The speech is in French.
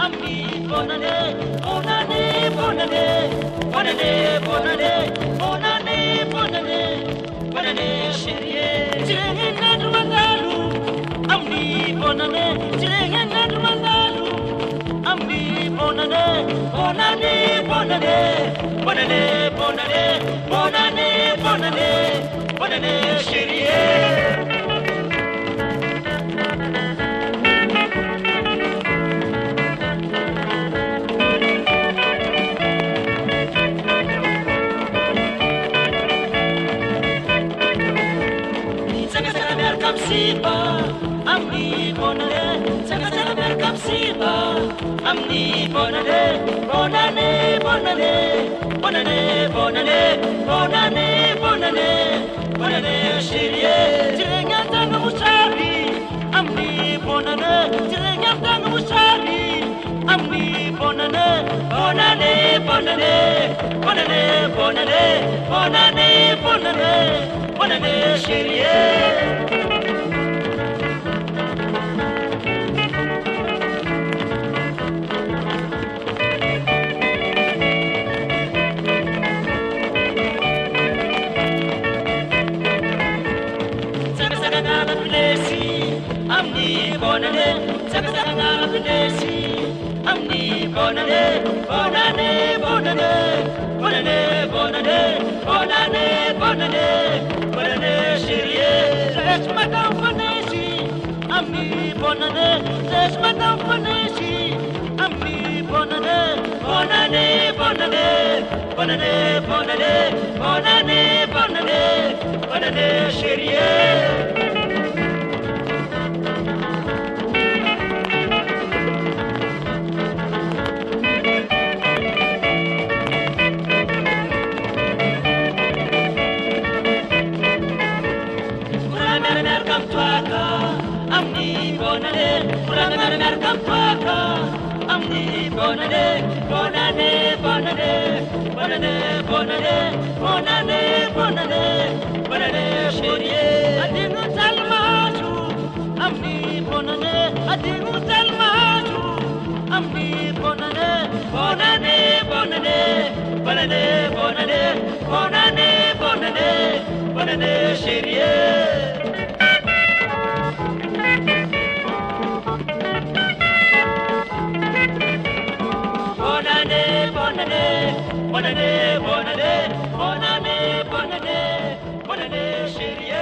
Ami, bonne année, bonne année, bonne année, bonne année, bonne année, bonne année, bonne année, bonne année, chérie. Tirenga mangalu, ami, bonne année, tirenga mangalu, ami, bonne année, bonne année, bonne année, bonne année, bonne année, bonne année, bonne année, bonne année, chérie. Amni bonane, sakasala merkam siba. Amni bonane, bonane, bonane, bonane, bonane, bonane, bonane, bonane, chérie. Tirenga tanga musari. Amni bonane, tirenga tanga musari. Amni bonane, bonane, bonane, bonane, bonane, bonane, bonane, bonane, chérie. Amni bonane, sakasanga bidesi. Amni bonane, bonane, bonane, bonane, bonane, bonane, bonane, bonane, chérie. C'est madame Vanesi. Amni bonane, c'est madame Vanesi. Amni bonane, bonane, bonane, bonane, bonane, bonane, bonane, bonane, chérie. Amni bonane, bonane, merkam tuaka. Amni bonane, bonane, bonane, bonane, bonane, bonane, bonane, bonane, chérie. Adingu salmaju. Amni bonane, adingu salmaju. Amni bonane, bonane, bonane, bonane, bonane, bonane, bonane, bonane, chérie. Bonne année, bonne année, bonne année, bonne année, bonne année, chérie.